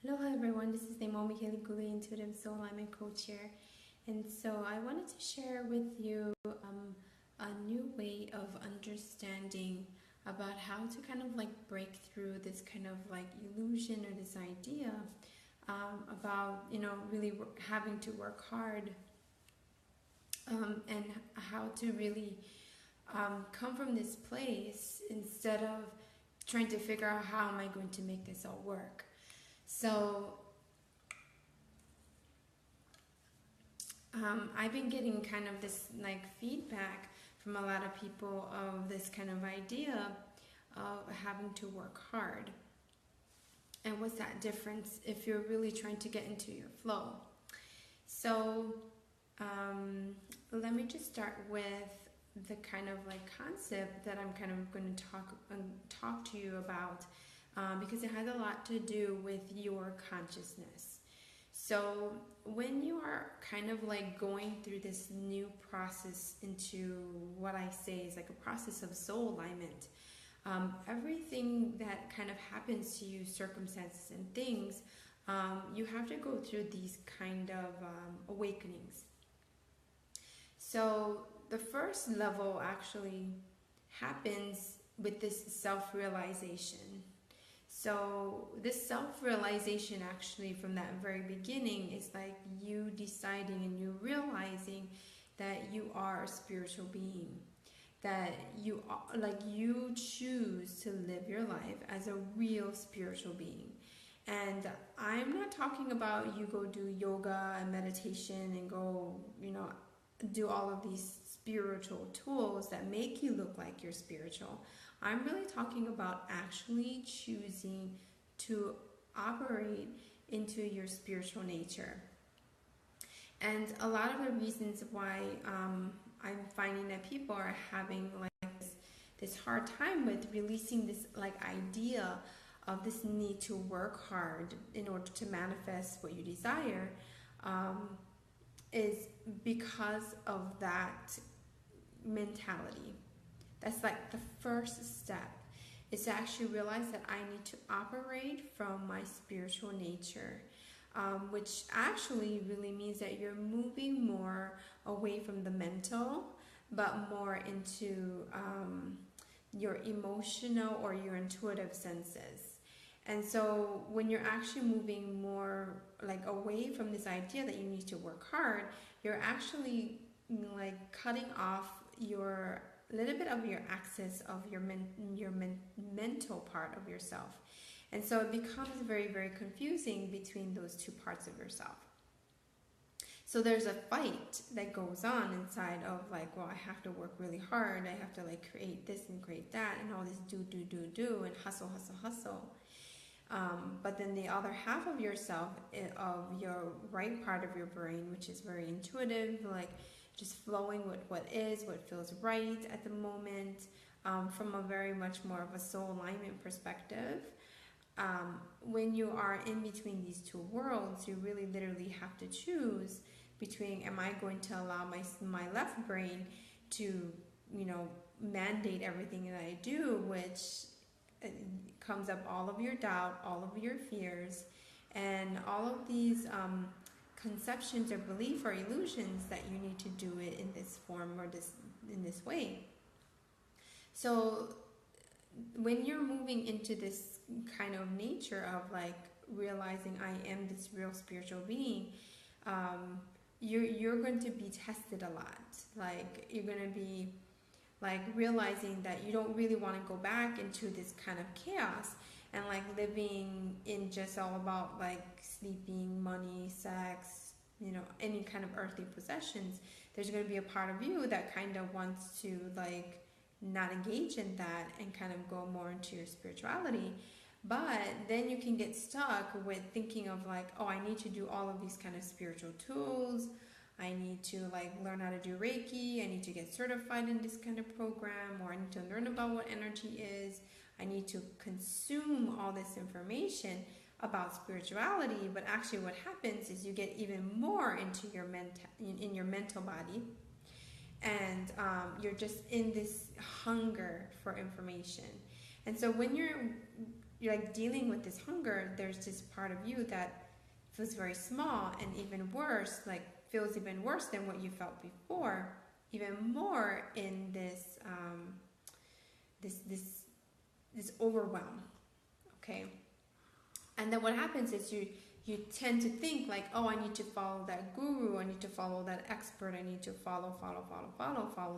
Hello everyone, this is Leimomi, Keliikuli, Intuitive Soul Alignment Coach here. And so I wanted to share with you a new way of understanding about how to kind of like break through this kind of like illusion or this idea about, really having to work hard and how to really come from this place instead of trying to figure out how am I going to make this all work. So I've been getting kind of this like feedback from a lot of people of this kind of idea of having to work hard. And what's that difference if you're really trying to get into your flow? So let me just start with the kind of like concept that I'm kind of going to talk to you about because it has a lot to do with your consciousness. So when you are kind of like going through this new process into what I say is like a process of soul alignment, everything that kind of happens to you, circumstances and things, you have to go through these kind of awakenings. So the first level actually happens with this self-realization. So this self-realization actually from that very beginning is like you deciding and you realizing that you are a spiritual being, that you are, like you choose to live your life as a real spiritual being. And I'm not talking about you go do yoga and meditation and go, do all of these spiritual tools that make you look like you're spiritual. I'm really talking about actually choosing to operate into your spiritual nature. And a lot of the reasons why I'm finding that people are having like this hard time with releasing this like idea of this need to work hard in order to manifest what you desire is because of that mentality. That's like the first step, is to actually realize that I need to operate from my spiritual nature, which actually really means that you're moving more away from the mental, but more into your emotional or your intuitive senses. And so when you're actually moving more like away from this idea that you need to work hard, you're actually like cutting off your little bit of your access of your mental part of yourself. And so it becomes very, very confusing between those two parts of yourself. So there's a fight that goes on inside of like, well, I have to work really hard. I have to like create this and create that and all this do and hustle. But then the other half of yourself, of your right part of your brain, which is very intuitive, like just flowing with what feels right at the moment, from a very much more of a soul alignment perspective. When you are in between these two worlds, you really literally have to choose between, am I going to allow my left brain to, mandate everything that I do, which comes up all of your doubt, all of your fears, and all of these conceptions or belief or illusions that you need to do it in this form or in this way. So when you're moving into this kind of nature of like realizing I am this real spiritual being, you're going to be tested a lot. Like you're going to be like realizing that you don't really want to go back into this kind of chaos and like living in just all about like sleeping, money, sex, any kind of earthly possessions. There's going to be a part of you that kind of wants to like not engage in that and kind of go more into your spirituality. But then you can get stuck with thinking of like, oh, I need to do all of these kind of spiritual tools. I need to like learn how to do Reiki. I need to get certified in this kind of program, or I need to learn about what energy is. I need to consume all this information about spirituality. But actually what happens is you get even more into your mental body, and you're just in this hunger for information. And so when you're you're like dealing with this hunger, there's this part of you that feels very small, and even worse, like feels even worse than what you felt before, even more in this this overwhelm. Okay, and then what happens is you tend to think like, oh, I need to follow that guru, I need to follow that expert, I need to follow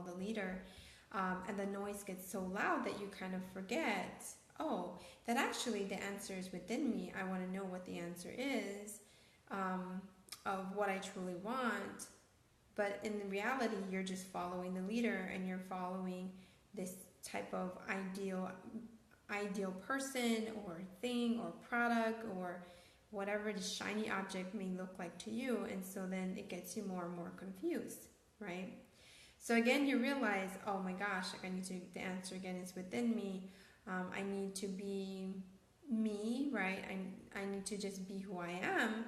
the leader, and the noise gets so loud that you kind of forget, oh, that actually the answer is within me. I want to know what the answer is, of what I truly want. But in reality, you're just following the leader, and you're following this type of ideal person or thing or product or whatever the shiny object may look like to you. And so then it gets you more and more confused, right? So again, you realize, oh my gosh, like the answer again is within me. I need to be me, right? I need to just be who I am.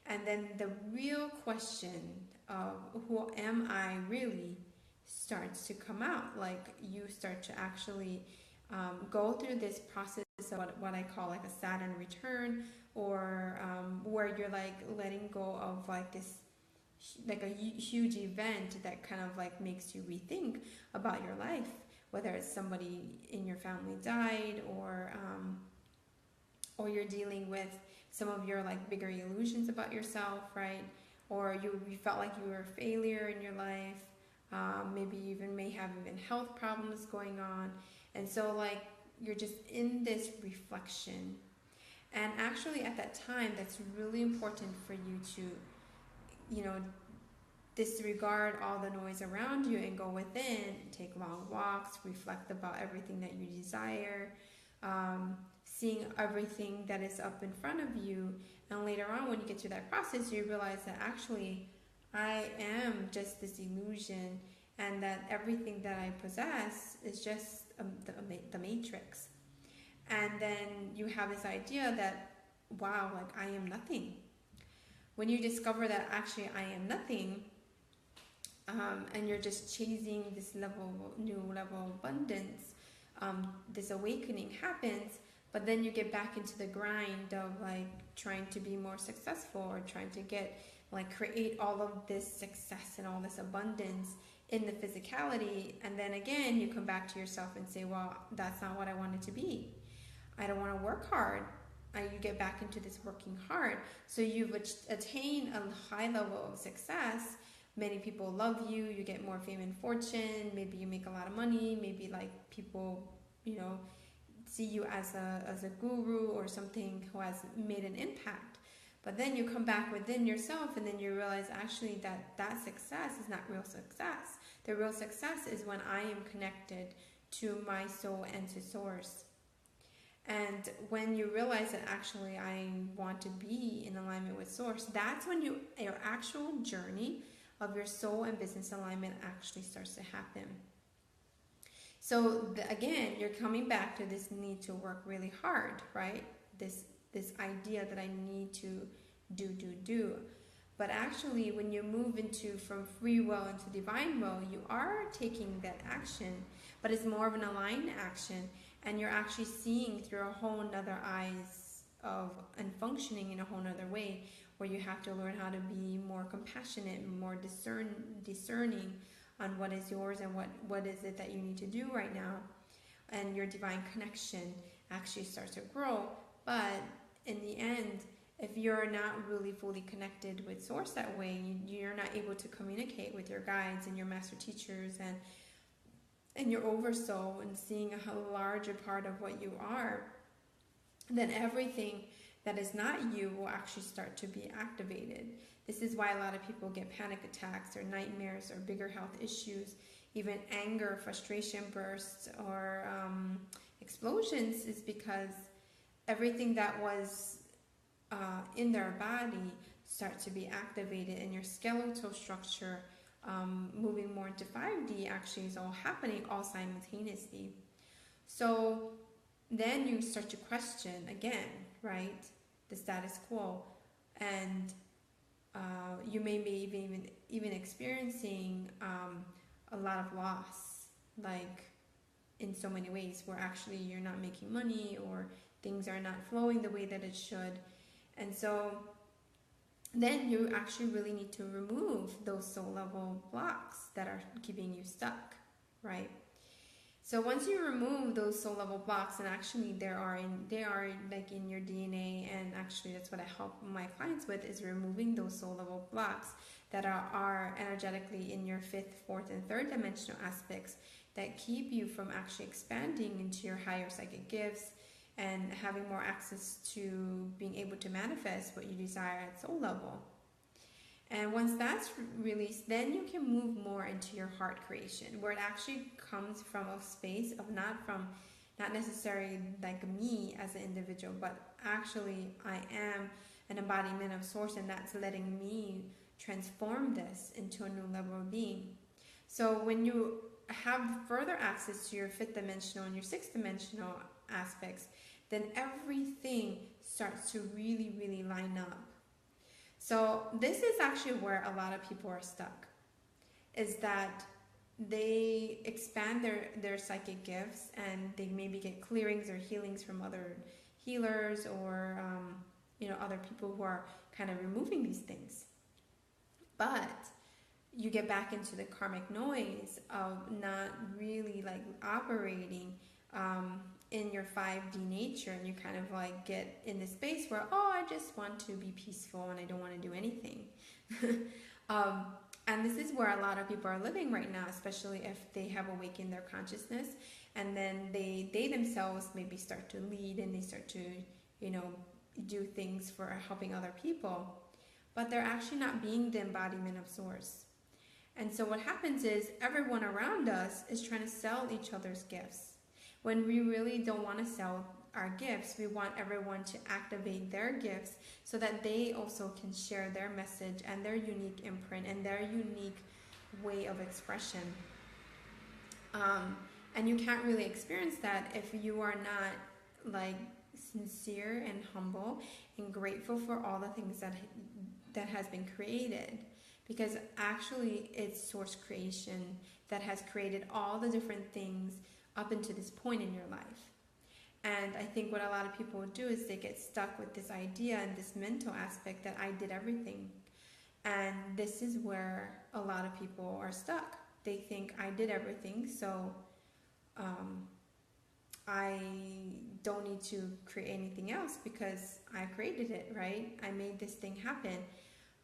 And then the real question of who am I really starts to come out. Like you start to actually go through this process of what I call like a Saturn return, or where you're like letting go of like this, like a huge event that kind of like makes you rethink about your life, whether it's somebody in your family died, or you're dealing with some of your like bigger illusions about yourself, right? Or you felt like you were a failure in your life. Maybe you even may have even health problems going on. And so like you're just in this reflection. And actually at that time, that's really important for you to, disregard all the noise around you and go within, take long walks, reflect about everything that you desire, seeing everything that is up in front of you. And later on, when you get to that process, you realize that actually I am just this illusion, and that everything that I possess is just the matrix. And then you have this idea that, wow, like I am nothing. When you discover that actually I am nothing, and you're just chasing this new level of abundance, this awakening happens. But then you get back into the grind of like trying to be more successful, or trying to create all of this success and all this abundance in the physicality. And then again, you come back to yourself and say, well, that's not what I wanted to be. I don't want to work hard. You get back into this working hard. So you've attained a high level of success. Many people love you. You get more fame and fortune. Maybe you make a lot of money. Maybe like people, see you as a guru or something who has made an impact. But then you come back within yourself, and then you realize actually that success is not real success. The real success is when I am connected to my soul and to source. And when you realize that actually I want to be in alignment with source, that's when your actual journey of your soul and business alignment actually starts to happen. So again, you're coming back to this need to work really hard, right? This idea that I need to do. But actually, when you move from free will into divine will, you are taking that action, but it's more of an aligned action, and you're actually seeing through a whole nother eyes and functioning in a whole nother way, where you have to learn how to be more compassionate, more discerning on what is yours and what is it that you need to do right now. And your divine connection actually starts to grow. But in the end, if you're not really fully connected with source that way, you're not able to communicate with your guides and your master teachers and your oversoul, and seeing a larger part of what you are, then everything that is not you will actually start to be activated. This is why a lot of people get panic attacks or nightmares or bigger health issues, even anger, frustration bursts, or explosions, is because everything that was in their body starts to be activated, and your skeletal structure moving more into 5D actually is all happening all simultaneously. So then you start to question again, right, the status quo, and you may be even experiencing a lot of loss, like in so many ways, where actually you're not making money, or things are not flowing the way that it should. And so then you actually really need to remove those soul level blocks that are keeping you stuck, right? So once you remove those soul level blocks, and actually they are like in your DNA, and actually that's what I help my clients with, is removing those soul level blocks that are energetically in your fifth, fourth, and third dimensional aspects that keep you from actually expanding into your higher psychic gifts and having more access to being able to manifest what you desire at soul level. And once that's released, then you can move more into your heart creation, where it actually comes from a space of not necessarily like me as an individual, but actually I am an embodiment of source, and that's letting me transform this into a new level of being. So when you have further access to your fifth dimensional and your sixth dimensional aspects, then everything starts to really, really line up. So this is actually where a lot of people are stuck, is that they expand their psychic gifts and they maybe get clearings or healings from other healers or other people who are kind of removing these things. But you get back into the karmic noise of not really like operating in your 5D nature, and you kind of like get in this space where, I just want to be peaceful and I don't want to do anything. And this is where a lot of people are living right now, especially if they have awakened their consciousness, and then they themselves maybe start to lead and they start to, do things for helping other people, but they're actually not being the embodiment of source. And so what happens is everyone around us is trying to sell each other's gifts, when we really don't want to sell our gifts. We want everyone to activate their gifts so that they also can share their message and their unique imprint and their unique way of expression. And you can't really experience that if you are not like sincere and humble and grateful for all the things that has been created, because actually it's source creation that has created all the different things up until this point in your life. And I think what a lot of people do is they get stuck with this idea and this mental aspect that I did everything. And this is where a lot of people are stuck. They think I did everything, so I don't need to create anything else because I created it, right? I made this thing happen.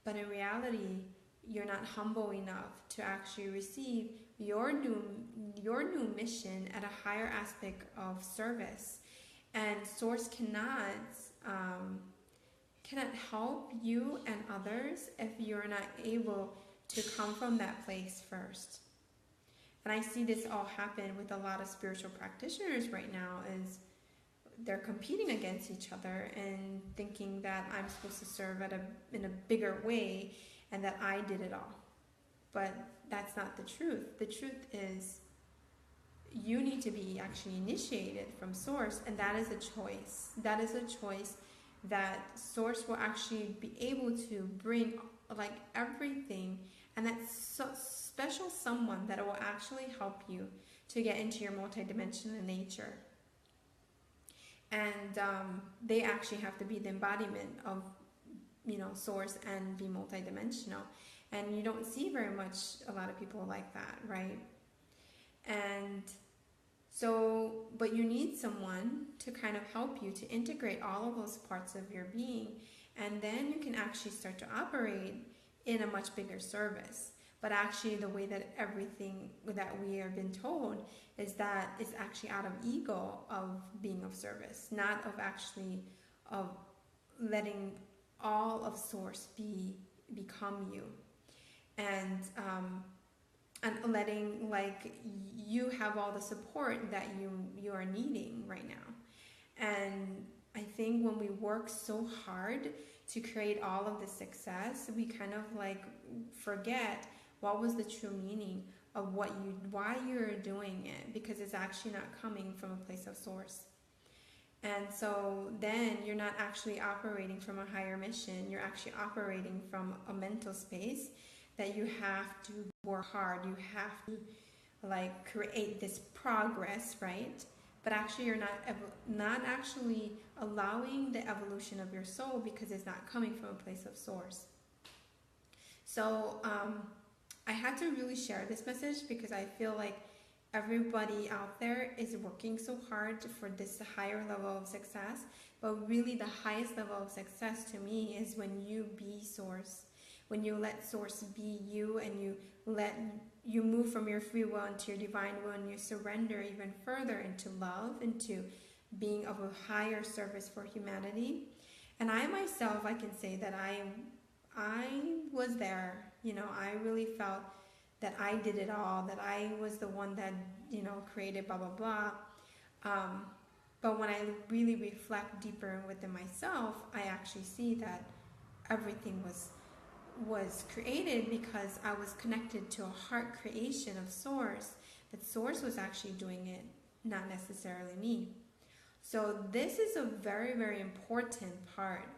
But in reality, you're not humble enough to actually receive your new mission at a higher aspect of service. And source cannot help you and others if you're not able to come from that place first. And I see this all happen with a lot of spiritual practitioners right now, is they're competing against each other and thinking that I'm supposed to serve in a bigger way and that I did it all. But that's not the truth. The truth is you need to be actually initiated from source, and that is a choice. That is a choice that source will actually be able to bring like everything, and that special someone that will actually help you to get into your multidimensional nature. And they actually have to be the embodiment of source and be multidimensional. And you don't see very much a lot of people like that, right? And so, but you need someone to kind of help you to integrate all of those parts of your being, and then you can actually start to operate in a much bigger service. But actually the way that everything that we have been told is that it's actually out of ego of being of service, not of actually of letting all of source become you. And letting like you have all the support that you are needing right now. And I think when we work so hard to create all of this success, we kind of like forget what was the true meaning of why you're doing it, because it's actually not coming from a place of source. And so then you're not actually operating from a higher mission. You're actually operating from a mental space that you have to work hard. You have to like create this progress, right? but actually you're not actually allowing the evolution of your soul because it's not coming from a place of source. So I had to really share this message because I feel like everybody out there is working so hard for this higher level of success, but really the highest level of success to me is when you be source, when you let source be you, and you move from your free will into your divine will, and you surrender even further into love, into being of a higher service for humanity. And I myself, I can say that I was there. I really felt that I did it all, that I was the one that, created blah, blah, blah. But when I really reflect deeper within myself, I actually see that everything was created because I was connected to a heart creation of source, that source was actually doing it, not necessarily me. So this is a very, very important part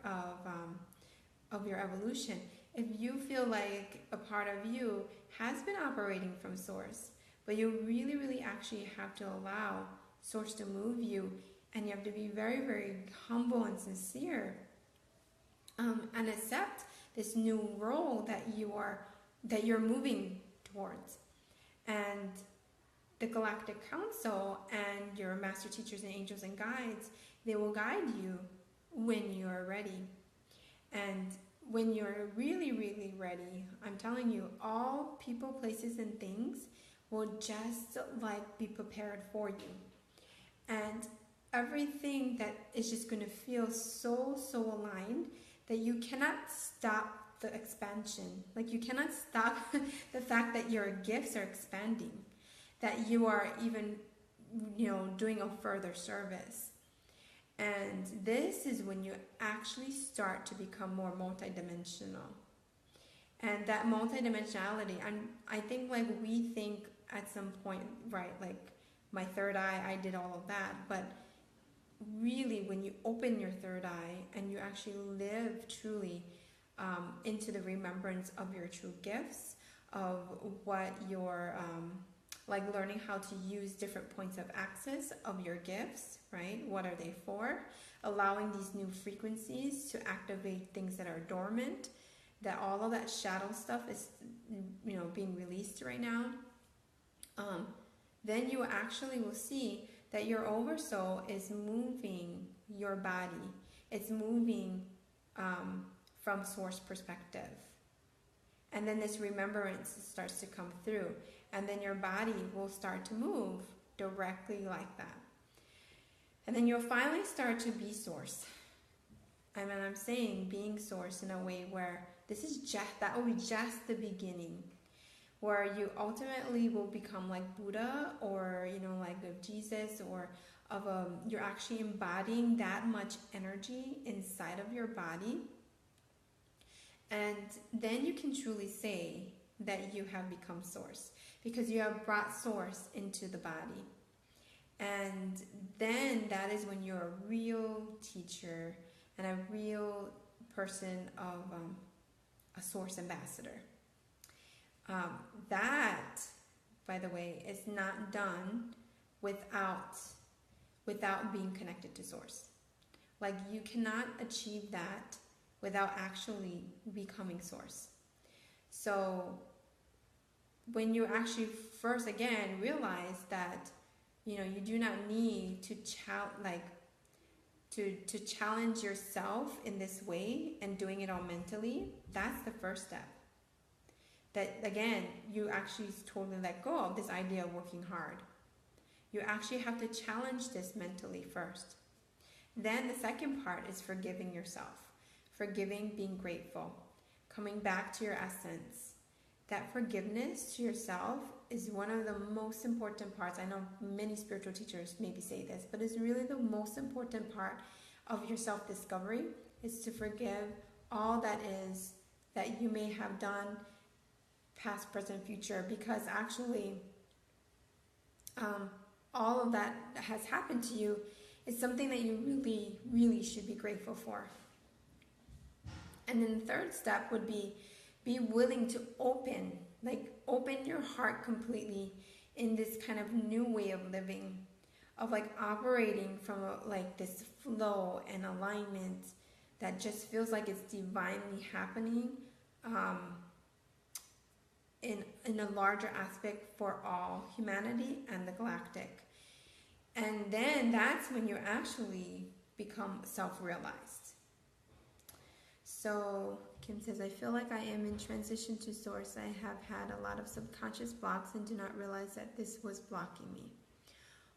of your evolution. If you feel like a part of you has been operating from source, but you really, really actually have to allow source to move you, and you have to be very, very humble and sincere, and accept this new role that you're moving towards. And the Galactic Council and your master teachers and angels and guides, they will guide you when you are ready. And when you're really, really ready, I'm telling you, all people, places, and things will just be prepared for you. And everything that is just going to feel so, so aligned that you cannot stop the expansion. You cannot stop the fact that your gifts are expanding, that you are even, doing a further service. And this is when you actually start to become more multidimensional. And that multidimensionality, I think we think at some point, right, my third eye, I did all of that. But really, when you open your third eye and you actually live truly into the remembrance of your true gifts, of what your learning how to use different points of access of your gifts, right? What are they for? Allowing these new frequencies to activate things that are dormant, that all of that shadow stuff is, being released right now. Then you actually will see that your oversoul is moving your body. It's moving from source perspective. And then this remembrance starts to come through. And then your body will start to move directly like that. And then you'll finally start to be source. I mean, I'm saying being source in a way where that will be just the beginning. Where you ultimately will become like Buddha, or, of Jesus, or you're actually embodying that much energy inside of your body. And then you can truly say that you have become source, because you have brought source into the body. And then that is when you're a real teacher and a real person of a source ambassador. That, by the way, is not done without being connected to source. You cannot achieve that without actually becoming source. So when you actually first again realize that you do not need to challenge yourself in this way and doing it all mentally, that's the first step. That again, you actually totally let go of this idea of working hard. You actually have to challenge this mentally first. Then the second part is forgiving yourself. Forgiving, being grateful, coming back to your essence. That forgiveness to yourself is one of the most important parts. I know many spiritual teachers maybe say this, but it's really the most important part of your self-discovery, is to forgive all that you may have done, past, present, future, because actually all of that has happened to you is something that you really, really should be grateful for. And then the third step would be willing to open your heart completely in this kind of new way of living, of like operating from like this flow and alignment that just feels like it's divinely happening in a larger aspect for all humanity and the galactic. And then that's when you actually become self-realized. So Kim says, I feel like I am in transition to source. I have had a lot of subconscious blocks and do not realize that this was blocking me.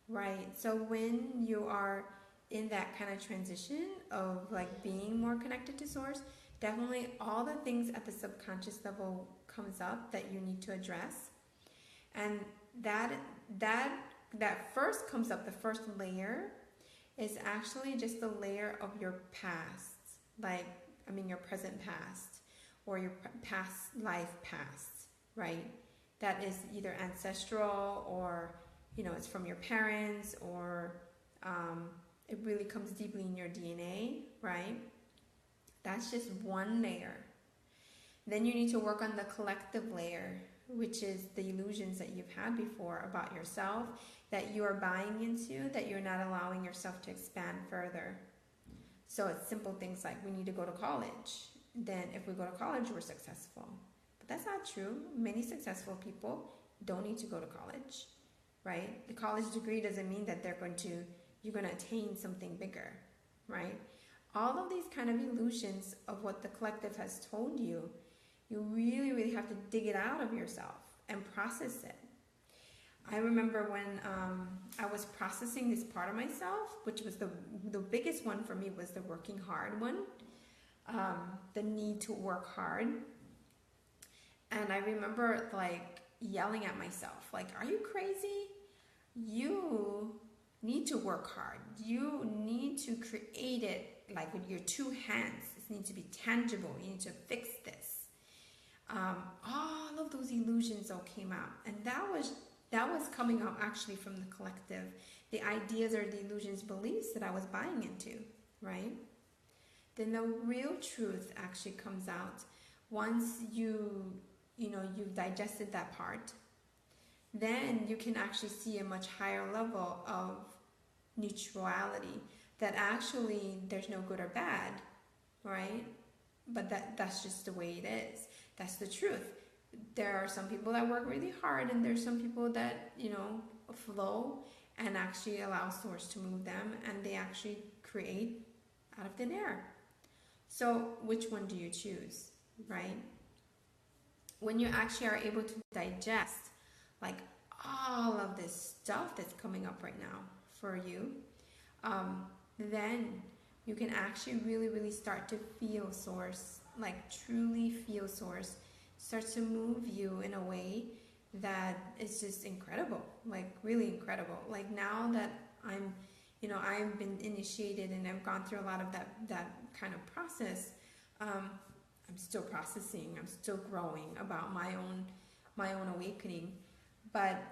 Right. So when you are in that kind of transition of like being more connected to source, definitely all the things at the subconscious level comes up that you need to address. And that first comes up, the first layer is actually just the layer of your past, like, I mean, your present past or your past life past, right? That is either ancestral or, you know, it's from your parents or it really comes deeply in your DNA, right? That's just one layer. Then you need to work on the collective layer, which is the illusions that you've had before about yourself that you are buying into, that you're not allowing yourself to expand further. So it's simple things like we need to go to college. Then if we go to college, we're successful. But that's not true. Many successful people don't need to go to college, right? The college degree doesn't mean that you're going to attain something bigger, right? All of these kind of illusions of what the collective has told you, you really, really have to dig it out of yourself and process it. I remember when I was processing this part of myself, which was the biggest one for me was the working hard one, the need to work hard. And I remember like yelling at myself, like, are you crazy? You need to work hard. You need to create it like with your two hands. It needs to be tangible. You need to fix this. All of those illusions all came out, and that was coming out actually from the collective, the ideas or the illusions, beliefs that I was buying into, right? Then the real truth actually comes out once you've digested that part. Then you can actually see a much higher level of neutrality, that actually there's no good or bad, right? But that's just the way it is. That's the truth. There are some people that work really hard, and there's some people that, flow and actually allow source to move them, and they actually create out of thin air. So which one do you choose, right? When you actually are able to digest like all of this stuff that's coming up right now for you, then you can actually really, really start to feel source, like truly feel source, start to move you in a way that is just incredible, like really incredible. Like now that I've been initiated and I've gone through a lot of that kind of process, I'm still processing, I'm still growing about my own awakening. But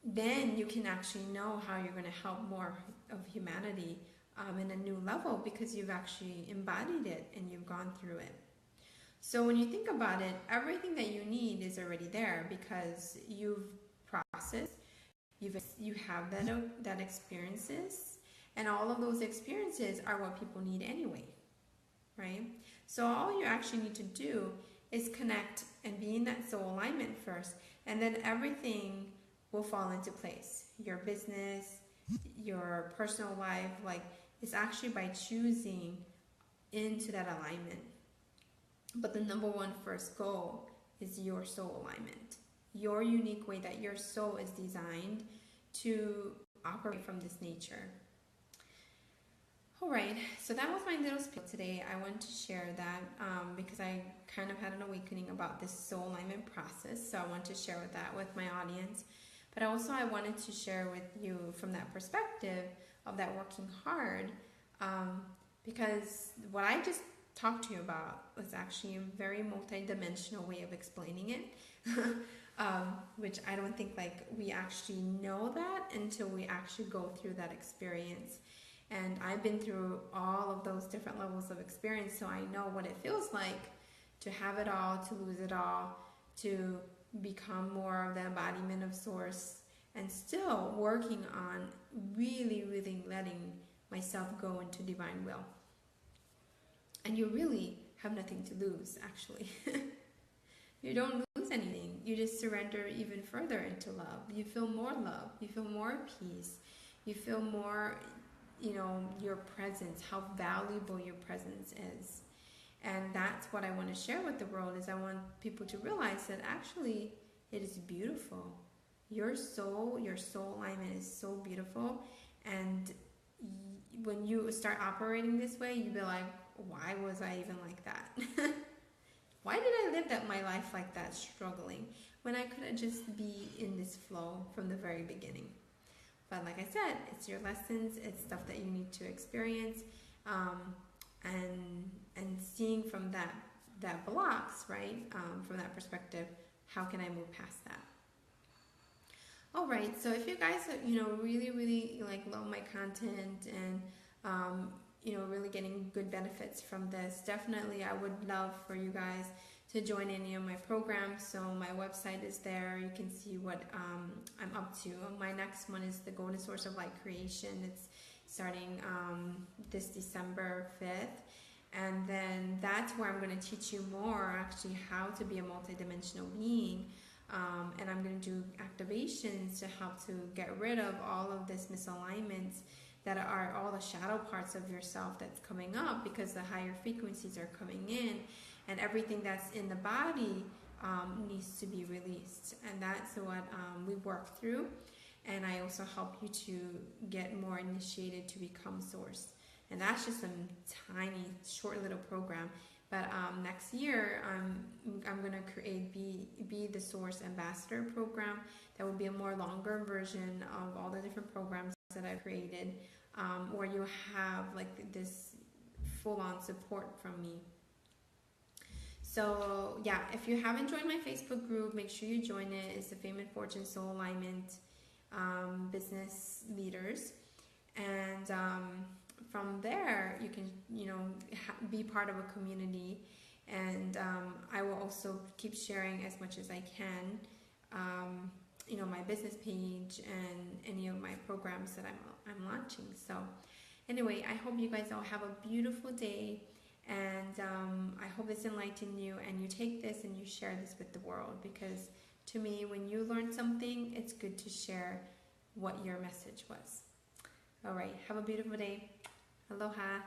then you can actually know how you're going to help more of humanity in a new level, because you've actually embodied it and you've gone through it. So when you think about it, everything that you need is already there, because you've processed, you have that experiences, and all of those experiences are what people need anyway, right? So all you actually need to do is connect and be in that soul alignment first, and then everything will fall into place. Your business, your personal life, like, it's actually by choosing into that alignment. But the number one first goal is your soul alignment, your unique way that your soul is designed to operate from this nature. All right, so that was my little spiel today. I wanted to share that because I kind of had an awakening about this soul alignment process. So I want to share that with my audience. But also I wanted to share with you from that perspective of that working hard, because what I just talked to you about was actually a very multi-dimensional way of explaining it, which I don't think like we actually know that until we actually go through that experience. And I've been through all of those different levels of experience, so I know what it feels like to have it all, to lose it all, to become more of the embodiment of source, and still working on really, really letting myself go into divine will. And you really have nothing to lose, actually. You don't lose anything. You just surrender even further into love. You feel more love. You feel more peace. You feel more, your presence, how valuable your presence is. And that's what I want to share with the world, is I want people to realize that actually it is beautiful. Your soul alignment is so beautiful. And when you start operating this way, you'll be like, why was I even like that? Why did I live my life like that, struggling, when I could just be in this flow from the very beginning? But like I said, it's your lessons, it's stuff that you need to experience, and seeing from that blocks, right? From that perspective, how can I move past that? All right, so if you guys, really, really love my content and really getting good benefits from this, definitely I would love for you guys to join any of my programs. So my website is there. You can see what I'm up to. My next one is the Golden Source of Light Creation. It's starting this December 5th. And then that's where I'm going to teach you more, actually, how to be a multidimensional being. And I'm going to do activations to help to get rid of all of this misalignments that are all the shadow parts of yourself that's coming up, because the higher frequencies are coming in, and everything that's in the body needs to be released. And that's what we work through. And I also help you to get more initiated to become Source. And that's just a tiny, short little program. But next year, I'm going to create Be the Source Ambassador program. That will be a more longer version of all the different programs that I've created, where you have this full-on support from me. So yeah, if you haven't joined my Facebook group, make sure you join it. It's the Fame and Fortune Soul Alignment Business Leaders. And from there, you can, be part of a community. And I will also keep sharing as much as I can, my business page and any of my programs that I'm launching. So anyway, I hope you guys all have a beautiful day. And I hope this enlightened you, and you take this and you share this with the world, because to me, when you learn something, it's good to share what your message was. All right, have a beautiful day. Aloha.